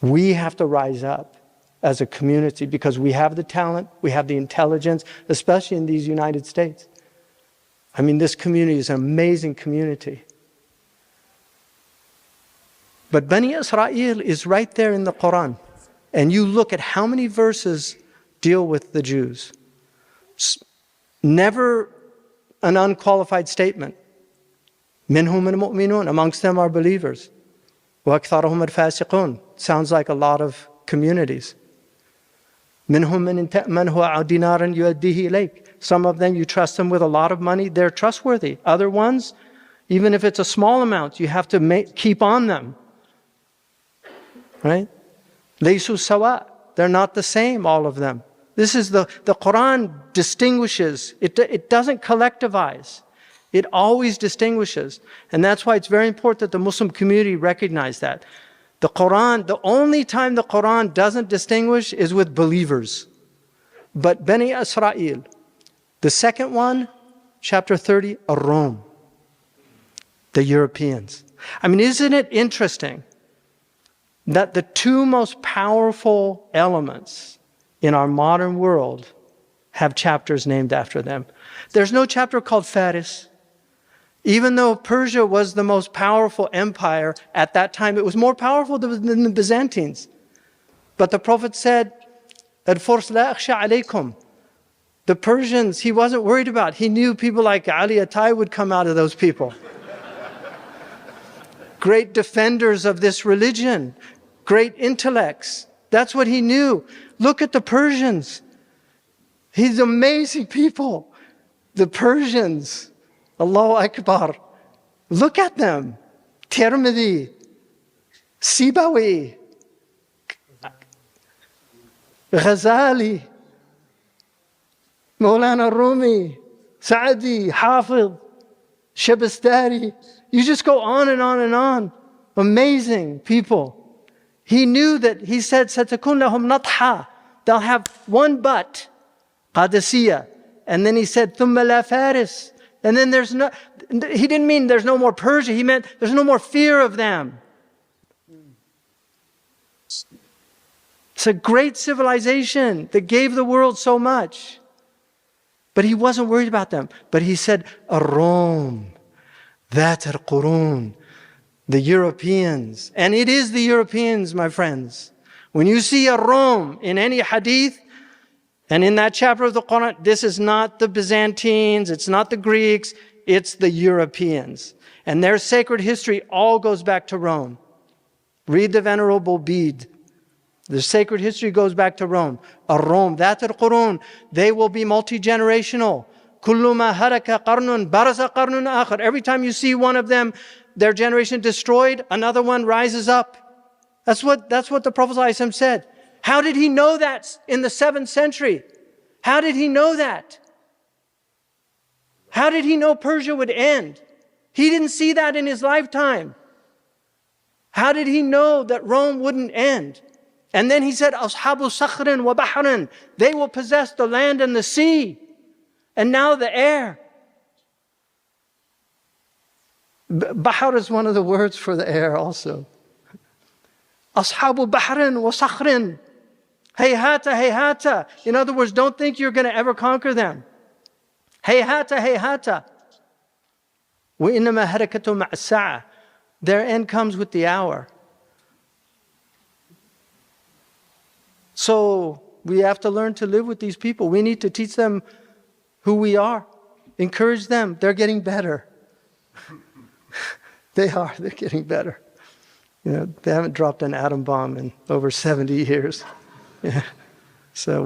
We have to rise up as a community because we have the talent, we have the intelligence, especially in these United States. I mean, this community is an amazing community. But Bani Israel is right there in the Quran. And you look at how many verses deal with the Jews. Never an unqualified statement. Minhum al-mu'minun, amongst them are believers. وَأَكْثَرُهُمْ الْفَاسِقُونَ, sounds like a lot of communities. مِنْهُمْ مَنْ هُوَ دِينَارًا يُؤَدِّيهِ إِلَيْكَ. Some of them, you trust them with a lot of money, they're trustworthy. Other ones, even if it's a small amount, you have to keep on them. Right? لَيْسُوا سَوَاء. They're not the same, all of them. This is the Quran distinguishes. It doesn't collectivize. It always distinguishes. And that's why it's very important that the Muslim community recognize that. The Quran, the only time the Quran doesn't distinguish is with believers. But Bani Israel, the second one, chapter 30, Rome, the Europeans. I mean, isn't it interesting that the two most powerful elements in our modern world have chapters named after them? There's no chapter called Faris. Even though Persia was the most powerful empire at that time, it was more powerful than the Byzantines. But the Prophet said, Al-Furs la akhsha alaykum. The Persians, he wasn't worried about. He knew people like Ali Attai would come out of those people. Great defenders of this religion, great intellects. That's what he knew. Look at the Persians. He's amazing people. The Persians. Allahu Akbar. Look at them. Tirmidhi, Sibawi, Ghazali, Maulana Rumi, Saadi, Hafiz, Shabastari. You just go on and on and on. Amazing people. He knew that, he said, Satakun lahum natha. They'll have one butt, Qadisiyah. And then he said, Thumma la Faris. And then there's no, he didn't mean there's no more Persia. He meant there's no more fear of them. It's a great civilization that gave the world so much. But he wasn't worried about them. But he said, Rome, that al-Qurun, the Europeans. And it is the Europeans, my friends. When you see a Rome in any hadith, and in that chapter of the Quran, this is not the Byzantines, it's not the Greeks, it's the Europeans. And their sacred history all goes back to Rome. Read the Venerable Bede. The sacred history goes back to Rome. Rome, that al-Qurun, they will be multi-generational. Kullu ma haraka qarnun, barasa qarnun akhar. Every time you see one of them, their generation destroyed, another one rises up. That's what the Prophet ﷺ said. How did he know that in the 7th century? How did he know that? How did he know Persia would end? He didn't see that in his lifetime. How did he know that Rome wouldn't end? And then he said, Ashabu sakhrin wa bahrin. They will possess the land and the sea. And now the air. Bahar is one of the words for the air also. Ashabu bahrin wa sakhrin. Hayhata, hayhata. In other words, don't think you're going to ever conquer them. Hayhata, hayhata. وَإِنَّمَا هَرَكَةٌ مَعَ السَّاعَةِ. Their end comes with the hour. So we have to learn to live with these people. We need to teach them who we are. Encourage them. They're getting better. They're getting better. You know, they haven't dropped an atom bomb in over 70 years. Yeah. So